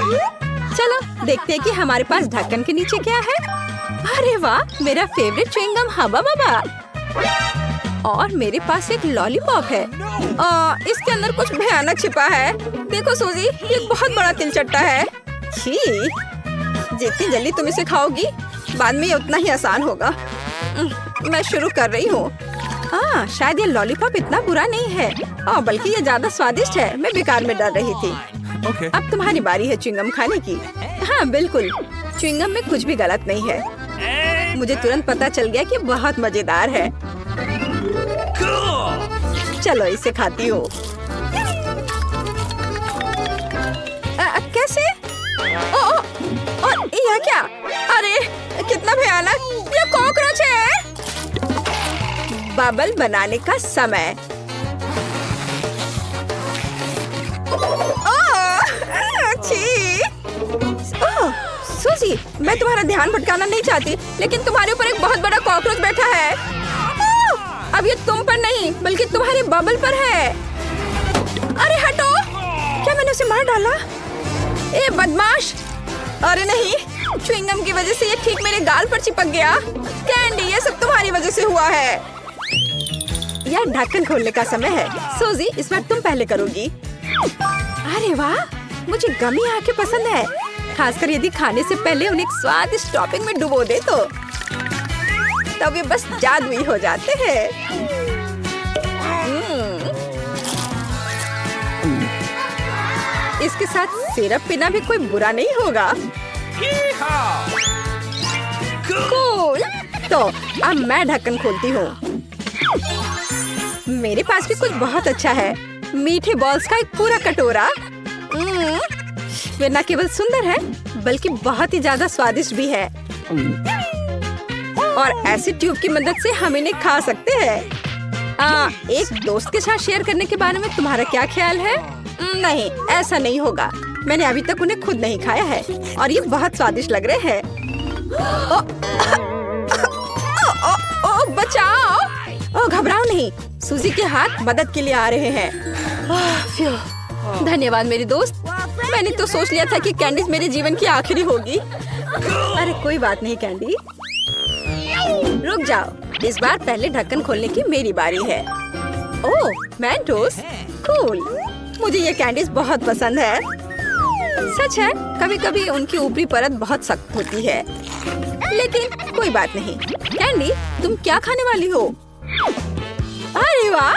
चलो देखते हैं कि हमारे पास ढक्कन के नीचे क्या है। अरे वाह, मेरा फेवरेट च्युइंगम हब्बा बब्बा। और मेरे पास एक लॉलीपॉप है। इसके अंदर कुछ भयानक छिपा है। देखो सूजी, ये बहुत बड़ा तिलचट्टा है। छी, जितनी जल्दी तुम इसे खाओगी बाद में ये उतना ही आसान होगा। मैं शुरू कर रही हूँ। शायद ये लॉलीपॉप इतना बुरा नहीं है, बल्कि ये ज्यादा स्वादिष्ट है। मैं बेकार में डर रही थी। अब तुम्हारी बारी है च्युइंगम खाने की। हाँ बिल्कुल, च्युइंगम में कुछ भी गलत नहीं है। मुझे तुरंत पता चल गया कि बहुत मजेदार है। चलो इसे खाती हूँ। कैसे? यह क्या? अरे कितना भयानक! ये कॉकरोच है। बबल बनाने का समय। सूजी, मैं तुम्हारा ध्यान भटकाना नहीं चाहती, लेकिन तुम्हारे ऊपर एक बहुत बड़ा कॉकरोच बैठा है। अब ये तुम पर नहीं बल्कि तुम्हारे बबल पर है। अरे हटो! क्या मैंने उसे मार डाला? ए बदमाश! अरे नहीं, च्युइंगम की वजह से ये ठीक मेरे गाल पर चिपक गया। कैंडी, ये सब तुम्हारी वजह से हुआ है। यह ढक्कन खोलने का समय है। सूजी, इस बार तुम पहले करोगी। अरे वाह, मुझे गमी आके पसंद है, खासकर यदि खाने से पहले उन्हें स्वादिष्ट टॉपिंग में डुबो दे तो तब ये बस जादुई हो जाते हैं। इसके साथ सिरप पीना भी कोई बुरा नहीं होगा। कूल। तो अब मैं ढक्कन खोलती हूँ। मेरे पास भी कुछ बहुत अच्छा है। मीठे बॉल्स का एक पूरा कटोरा। वे न केवल सुंदर है बल्कि बहुत ही ज्यादा स्वादिष्ट भी है। और ऐसी ट्यूब की मदद से हम इन्हें खा सकते हैं। एक दोस्त के साथ शेयर करने के बारे में तुम्हारा क्या ख्याल है? नहीं, ऐसा नहीं होगा। मैंने अभी तक उन्हें खुद नहीं खाया है और ये बहुत स्वादिष्ट लग रहे हैं। बचाओ! घबराओ नहीं, सूजी के हाथ मदद के लिए आ रहे हैं। धन्यवाद मेरी दोस्त। मैंने तो सोच लिया था कि कैंडीज मेरे जीवन की आखिरी होगी। अरे कोई बात नहीं कैंडी, रुक जाओ। इस बार पहले ढक्कन खोलने की मेरी बारी है। ओह, मेंटोस, कूल। मुझे ये कैंडीज बहुत पसंद है। सच है, कभी कभी उनकी ऊपरी परत बहुत सख्त होती है, लेकिन कोई बात नहीं। कैंडी, तुम क्या खाने वाली हो? अरे वाह,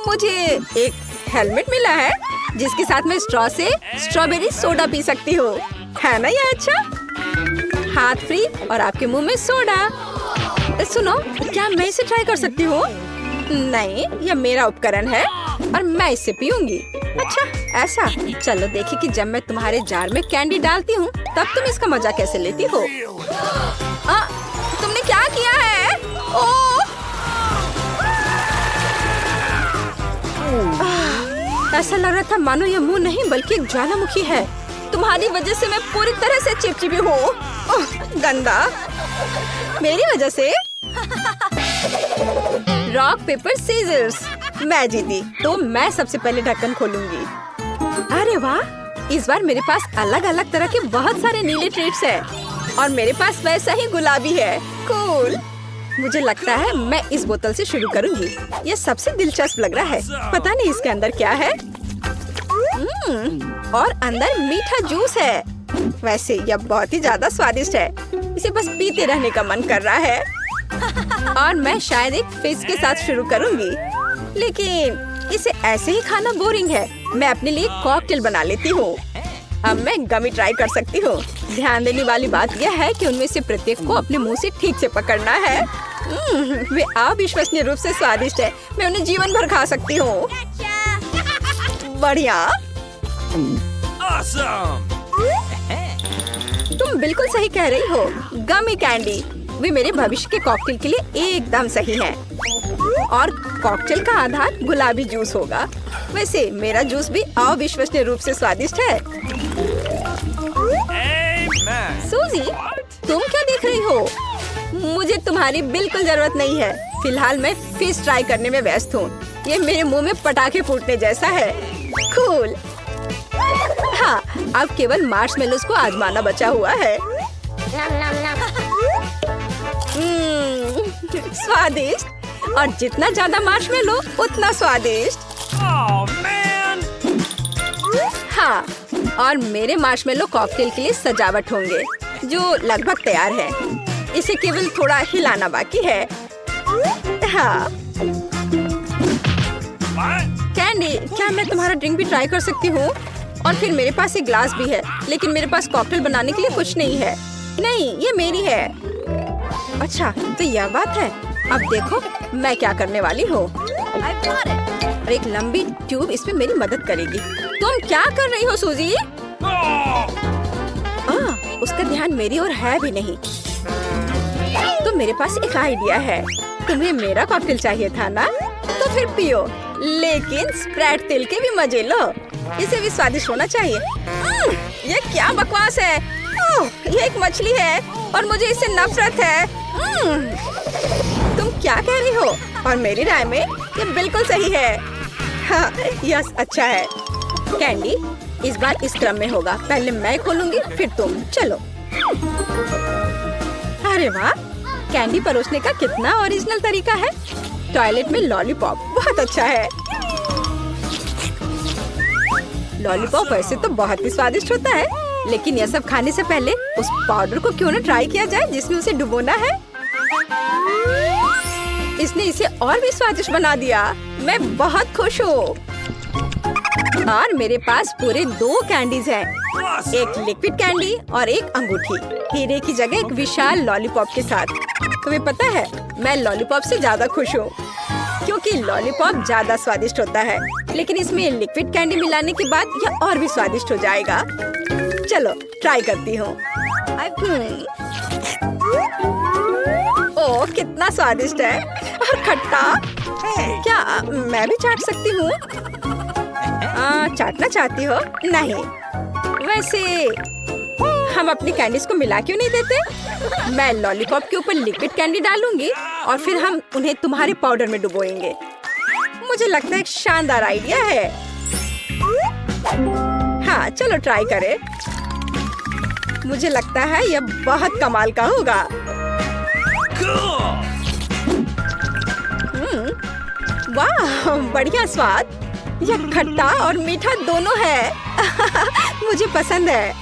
मुझे एक हेलमेट मिला है जिसके साथ मैं स्ट्रॉ से स्ट्रॉबेरी सोडा पी सकती हूँ। है ना ये अच्छा? हाथ फ्री और आपके मुंह में सोडा। सुनो, क्या मैं इसे ट्राई कर सकती हूँ? नहीं, यह मेरा उपकरण है और मैं इसे पीऊंगी। अच्छा ऐसा? चलो देखिए कि जब मैं तुम्हारे जार में कैंडी डालती हूँ तब तुम इसका मजा कैसे लेती हो। तुमने क्या किया है? ऐसा लग रहा था मानो यह मुंह नहीं बल्कि एक ज्वालामुखी है। तुम्हारी वजह से मैं पूरी तरह से चिपचिपी हूँ। गंदा। मेरी वजह से? Rock paper scissors. मैं जीती, तो मैं सबसे पहले ढक्कन खोलूंगी। अरे वाह, इस बार मेरे पास अलग अलग तरह के बहुत सारे नीले ट्रीट्स हैं और मेरे पास वैसा ही गुलाबी है। कूल। मुझे लगता है मैं इस बोतल से शुरू करूंगी। ये सबसे दिलचस्प लग रहा है। पता नहीं इसके अंदर क्या है। और अंदर मीठा जूस है। वैसे यह बहुत ही ज्यादा स्वादिष्ट है। इसे बस पीते रहने का मन कर रहा है। और मैं शायद एक फिश के साथ शुरू करूंगी, लेकिन इसे ऐसे ही खाना बोरिंग है। मैं अपने लिए कॉकटेल बना लेती हूँ। अब मैं गमी ट्राई कर सकती हूँ। ध्यान देने वाली बात यह है कि उनमें से प्रत्येक को अपने मुंह से ठीक से पकड़ना है। वे अविश्वसनीय रूप से स्वादिष्ट है। मैं उन्हें जीवन भर खा सकती हूँ। बढ़िया। तुम बिल्कुल सही कह रही हो। गमी कैंडी वे मेरे भविष्य के कॉकटेल के लिए एकदम सही हैं। और कॉकटेल का आधार गुलाबी जूस होगा। वैसे मेरा जूस भी अविश्वसनीय रूप से स्वादिष्ट है। सूजी, तुम क्या देख रही हो? मुझे तुम्हारी बिल्कुल जरूरत नहीं है। फिलहाल मैं फिश ट्राई करने में व्यस्त हूँ। ये मेरे मुंह में पटाखे फूटने जैसा है। कूल। हाँ, अब केवल मार्शमेलोज को आजमाना बचा हुआ है। स्वादिष्ट, और जितना ज्यादा मार्शमेलो उतना स्वादिष्ट। हाँ, और मेरे मार्शमेलो कॉकटेल के लिए सजावट होंगे जो लगभग तैयार है। इसे केवल थोड़ा हिलाना बाकी है। हाँ। कैंडी, क्या मैं तुम्हारा ड्रिंक भी ट्राई कर सकती हूँ? और फिर मेरे पास एक ग्लास भी है, लेकिन मेरे पास कॉकटेल बनाने के लिए कुछ नहीं है। नहीं, ये मेरी है। अच्छा, तो यह बात है। अब देखो मैं क्या करने वाली हूँ। और एक लंबी ट्यूब इसमें मेरी मदद करेगी। तुम क्या कर रही हो सूजी? उसका ध्यान मेरी ओर है भी नहीं। तो मेरे पास एक आइडिया है। तुम्हें मेरा कॉकटेल चाहिए था ना? तो फिर पियो, लेकिन स्प्रेड तेल के भी मजे लो। इसे भी स्वादिष्ट होना चाहिए। ये क्या बकवास है? ये एक मछली है और मुझे इससे नफरत है। तुम क्या कह रही हो? और मेरी राय में ये बिल्कुल सही है। हाँ, यस, अच्छा है। कैंडी, इस बार इस क्रम में होगा। पहले मैं खोलूंगी, फिर तुम। चलो। अरे वाह, कैंडी परोसने का कितना ओरिजिनल तरीका है। टॉयलेट में लॉलीपॉप, बहुत अच्छा है। लॉलीपॉप वैसे तो बहुत ही स्वादिष्ट होता है, लेकिन यह सब खाने से पहले उस पाउडर को क्यों न ट्राई किया जाए जिसमें उसे डुबोना है। इसने इसे और भी स्वादिष्ट बना दिया। मैं बहुत खुश हूँ। और मेरे पास पूरे 2 कैंडीज हैं। एक लिक्विड कैंडी और एक अंगूठी, हीरे की जगह एक विशाल लॉलीपॉप के साथ। तुम्हें पता है, मैं लॉलीपॉप से ज्यादा खुश हूँ, क्योंकि लॉलीपॉप ज्यादा स्वादिष्ट होता है, लेकिन इसमें लिक्विड कैंडी मिलाने के बाद यह और भी स्वादिष्ट हो जाएगा। चलो ट्राई करती हूँ। ओह, कितना स्वादिष्ट है। और खट्टा। क्या मैं भी चाट सकती हूँ? चाटना चाहती हो? नहीं। वैसे हम अपनी कैंडीज को मिला क्यों नहीं देते? मैं लॉलीपॉप के ऊपर लिक्विड कैंडी डालूंगी और फिर हम उन्हें तुम्हारे पाउडर में डुबोएंगे। मुझे लगता है एक शानदार आइडिया है। हाँ, चलो ट्राई करें। मुझे लगता है यह बहुत कमाल का होगा। वाह, बढ़िया स्वाद। यह खट्टा और मीठा दोनों है। मुझे पसंद है।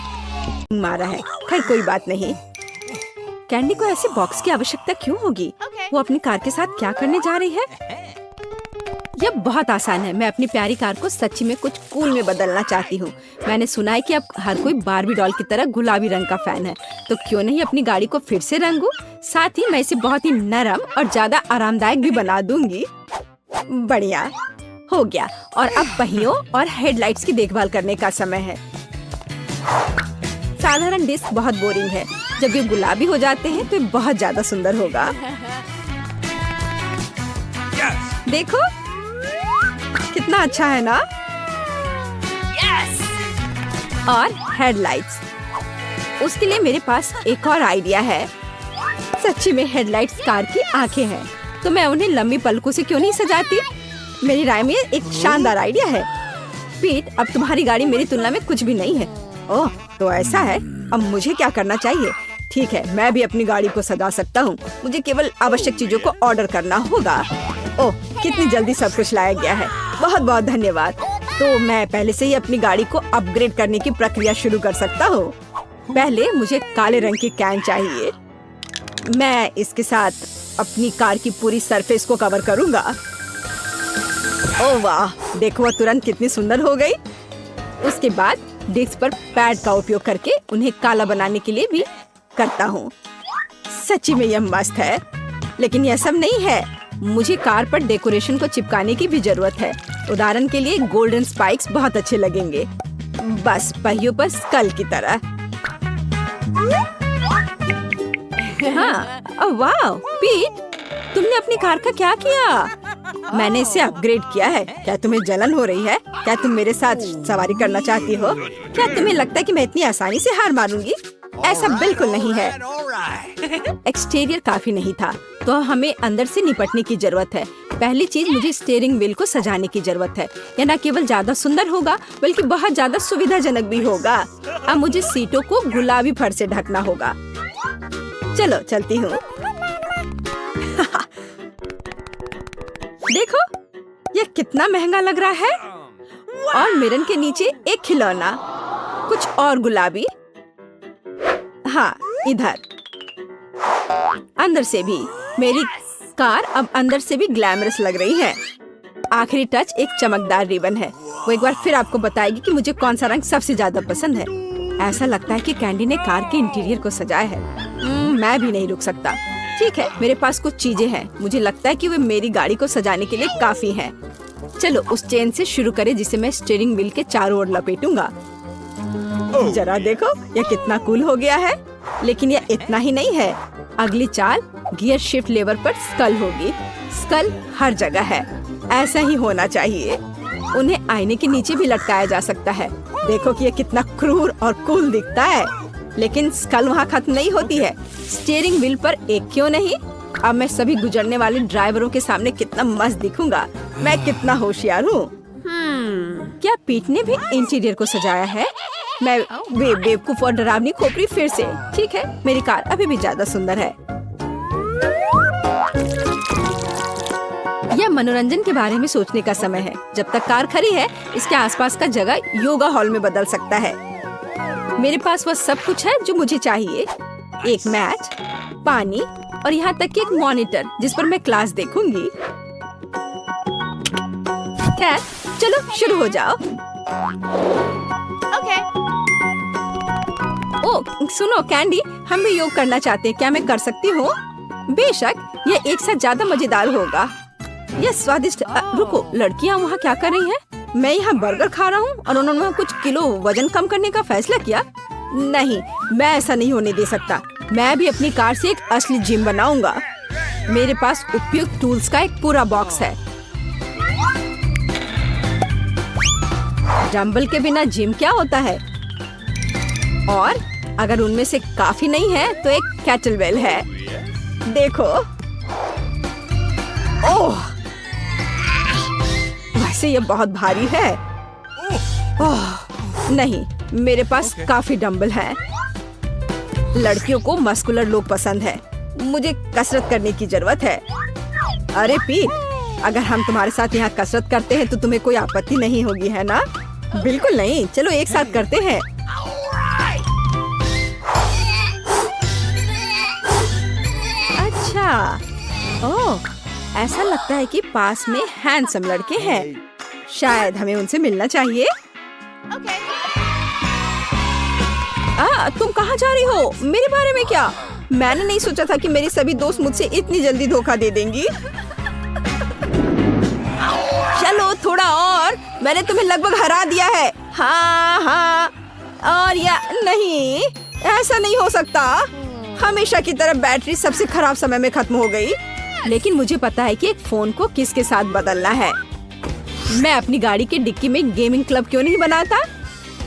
मारा है, खैर कोई बात नहीं। कैंडी को ऐसे बॉक्स की आवश्यकता क्यों होगी? वो अपनी कार के साथ क्या करने जा रही है? यह बहुत आसान है। मैं अपनी प्यारी कार को सच्ची में कुछ कूल में बदलना चाहती हूँ। मैंने सुना है कि अब हर कोई बारबी डॉल की तरह गुलाबी रंग का फैन है, तो क्यों नहीं अपनी गाड़ी को फिर से रंगूं? साथ ही मैं इसे बहुत ही नरम और ज्यादा आरामदायक भी बना दूंगी। बढ़िया, हो गया। और अब पहियों और हेडलाइट्स की देखभाल करने का समय है। साधारण डिस्क बहुत बोरिंग है। जब ये गुलाबी हो जाते हैं तो ये बहुत ज्यादा सुंदर होगा। देखो कितना अच्छा है ना? और हेडलाइट्स, उसके लिए मेरे पास एक और आइडिया है। सच्ची में हेडलाइट्स कार की आंखें हैं, तो मैं उन्हें लंबी पलकों से क्यों नहीं सजाती? मेरी राय में एक शानदार आइडिया है। पीट, अब तुम्हारी गाड़ी मेरी तुलना में कुछ भी नहीं है। ओह, तो ऐसा है। अब मुझे क्या करना चाहिए? ठीक है, मैं भी अपनी गाड़ी को सजा सकता हूँ। मुझे केवल आवश्यक चीजों को ऑर्डर करना होगा। ओह, कितनी जल्दी सब कुछ लाया गया है। बहुत बहुत धन्यवाद। तो मैं पहले से ही अपनी गाड़ी को अपग्रेड करने की प्रक्रिया शुरू कर सकता हूँ। पहले मुझे काले रंग की कैन चाहिए। मैं इसके साथ अपनी कार की पूरी सरफेस को कवर करूँगा। ओह वाह, देखो वह तुरंत कितनी सुंदर हो गई। उसके बाद डिस्क पर पैड का उपयोग करके उन्हें काला बनाने के लिए भी करता हूँ। सच्ची में यह मस्त है। लेकिन यह सब नहीं है, मुझे कार पर डेकोरेशन को चिपकाने की भी जरूरत है। उदाहरण के लिए गोल्डन स्पाइक्स बहुत अच्छे लगेंगे, बस पहियों पर स्कल की तरह। हाँ, वाह पीट, तुमने अपनी कार का क्या किया? मैंने इसे अपग्रेड किया है। क्या तुम्हें जलन हो रही है? क्या तुम मेरे साथ सवारी करना चाहती हो? क्या तुम्हें लगता है कि मैं इतनी आसानी से हार मारूंगी? ऐसा बिल्कुल नहीं है। एक्सटीरियर काफी नहीं था, तो हमें अंदर से निपटने की जरूरत है। पहली चीज मुझे स्टीयरिंग व्हील को सजाने की जरूरत है। यह न केवल ज्यादा सुंदर होगा बल्कि बहुत ज्यादा सुविधाजनक भी होगा। अब मुझे सीटों को गुलाबी फर से ढकना होगा। चलो चलती हूँ। देखो यह कितना महंगा लग रहा है। और मिरर के नीचे एक खिलौना, कुछ और गुलाबी। हाँ, इधर अंदर से भी। मेरी कार अब अंदर से भी ग्लैमरस लग रही है। आखिरी टच एक चमकदार रिबन है। वो एक बार फिर आपको बताएगी कि मुझे कौन सा रंग सबसे ज्यादा पसंद है। ऐसा लगता है कि कैंडी ने कार के इंटीरियर को सजाया है। मैं भी नहीं रुक सकता। ठीक है, मेरे पास कुछ चीजें हैं। मुझे लगता है कि वे मेरी गाड़ी को सजाने के लिए काफी हैं। चलो उस चेन से शुरू करें जिसे मैं स्टीयरिंग व्हील के चारों ओर लपेटूंगा। जरा देखो यह कितना कूल हो गया है। लेकिन यह इतना ही नहीं है। अगली चाल गियर शिफ्ट लेवर पर स्कल होगी। स्कल हर जगह है, ऐसा ही होना चाहिए। उन्हें आईने के नीचे भी लटकाया जा सकता है। देखो कि यह कितना क्रूर और कूल दिखता है। लेकिन स्कल वहाँ खत्म नहीं होती है। स्टीयरिंग व्हील पर एक क्यों नहीं। अब मैं सभी गुजरने वाले ड्राइवरों के सामने कितना मस्त दिखूंगा। मैं कितना होशियार हूँ। क्या पीट ने भी इंटीरियर को सजाया है। मैं बेवकूफ और डरावनी खोपड़ी फिर से। ठीक है, मेरी कार अभी भी ज्यादा सुंदर है। यह मनोरंजन के बारे में सोचने का समय है। जब तक कार खड़ी है, इसके आसपास का जगह योगा हॉल में बदल सकता है। मेरे पास वह सब कुछ है जो मुझे चाहिए। एक मैच, पानी और यहाँ तक कि एक मॉनिटर जिस पर मैं क्लास देखूंगी। खैर, चलो शुरू हो जाओ। ओह सुनो कैंडी, हम भी योग करना चाहते हैं। क्या मैं कर सकती हूँ? बेशक, यह एक साथ ज्यादा मजेदार होगा। यह स्वादिष्ट। रुको, लड़कियाँ वहाँ क्या कर रही हैं? मैं यहाँ बर्गर खा रहा हूँ और उन्होंने वहाँ कुछ किलो वजन कम करने का फैसला किया। नहीं, मैं ऐसा नहीं होने दे सकता। मैं भी अपनी कार से एक असली जिम बनाऊंगा। मेरे पास उपयुक्त टूल्स का एक पूरा बॉक्स है। डंबल के बिना जिम क्या होता है? और अगर उनमें से काफी नहीं है तो एक कैटलबेल है। देखो, ओह, वैसे ये बहुत भारी है। ओह, नहीं, मेरे पास काफी डंबल हैं। लड़कियों को मस्कुलर लोग पसंद है। मुझे कसरत करने की जरूरत है। अरे पीट, अगर हम तुम्हारे साथ यहाँ कसरत करते हैं तो तुम्हें कोई आपत्ति नहीं होगी, है ना? बिल्कुल नहीं। चलो एक साथ करते हैं। अच्छा, ओह, ऐसा लगता है कि पास में हैंडसम लड़के हैं। शायद हमें उनसे मिलना चाहिए। तुम कहाँ जा रही हो? मेरे बारे में क्या? मैंने नहीं सोचा था कि मेरी सभी दोस्त मुझसे इतनी जल्दी धोखा दे देंगी। चलो थोड़ा और, मैंने तुम्हें लगभग हरा दिया है। हाँ हाँ, और या नहीं, ऐसा नहीं हो सकता। हमेशा की तरह बैटरी सबसे खराब समय में खत्म हो गई। लेकिन मुझे पता है कि एक फोन को किसके साथ बदलना है। मैं अपनी गाड़ी के डिक्की में गेमिंग क्लब क्यों नहीं बनाता?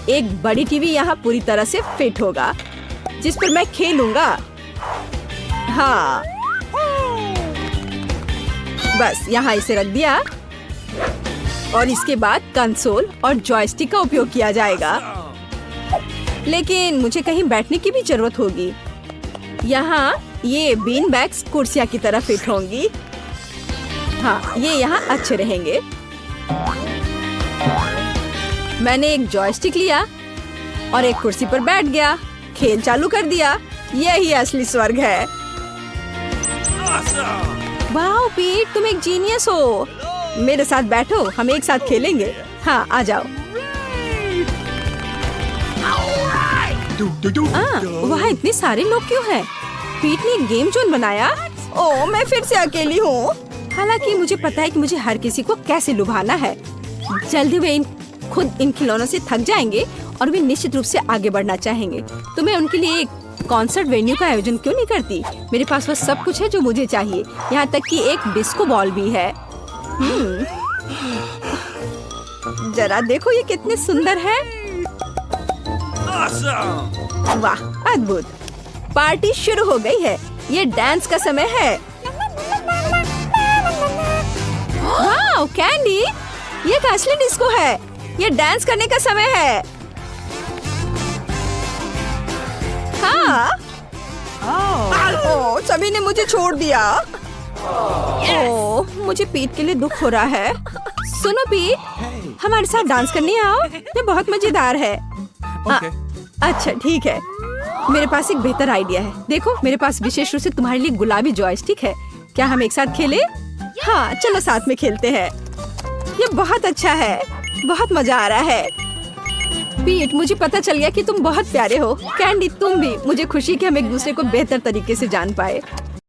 एक बड़ी टीवी यहाँ पूरी तरह से फिट होगा जिस पर मैं खेलूंगा। हाँ, बस यहाँ इसे रख दिया और इसके बाद कंसोल और जॉयस्टिक का उपयोग किया जाएगा। लेकिन मुझे कहीं बैठने की भी जरूरत होगी। यहाँ ये बीन बैग्स कुर्सियाँ की तरह फिट होंगी। हाँ, ये यहाँ अच्छे रहेंगे। मैंने एक जॉयस्टिक लिया और एक कुर्सी पर बैठ गया। खेल चालू कर दिया। यही असली स्वर्ग है। वाह पीट, तुम एक जीनियस हो। मेरे साथ बैठो, हम एक साथ खेलेंगे। हाँ, आ जाओ। वहाँ इतने सारे लोग क्यों हैं? पीट ने एक गेम जोन बनाया। ओह, मैं फिर से अकेली हूँ। हालांकि मुझे पता है कि मुझे हर किसी को कैसे लुभाना है। जल्दी वे खुद इन खिलौनों से थक जाएंगे और वे निश्चित रूप से आगे बढ़ना चाहेंगे। तो मैं उनके लिए एक कॉन्सर्ट वेन्यू का आयोजन क्यों नहीं करती? मेरे पास वह सब कुछ है जो मुझे चाहिए, यहाँ तक कि एक डिस्को बॉल भी है। जरा देखो ये कितने सुंदर है। वाह, अद्भुत। पार्टी शुरू हो गई है। ये डांस का समय है। वाओ कैंडी, ये एक असली डिस्को है। ये डांस करने का समय है। हाँ। ओह, सभी ने मुझे छोड़ दिया। ओह, मुझे पीट के लिए दुख हो रहा है। सुनो पीट, हमारे साथ डांस करने आओ। ये बहुत मजेदार है। अच्छा ठीक है, मेरे पास एक बेहतर आइडिया है। देखो, मेरे पास विशेष रूप से तुम्हारे लिए गुलाबी जॉयस्टिक है। क्या हम एक साथ खेलें? हाँ, चलो साथ में खेलते हैं। ये बहुत अच्छा है, बहुत मजा आ रहा है। पीट, मुझे पता चल गया कि तुम बहुत प्यारे हो। कैंडी, तुम भी। मुझे खुशी कि हम एक दूसरे को बेहतर तरीके से जान पाए।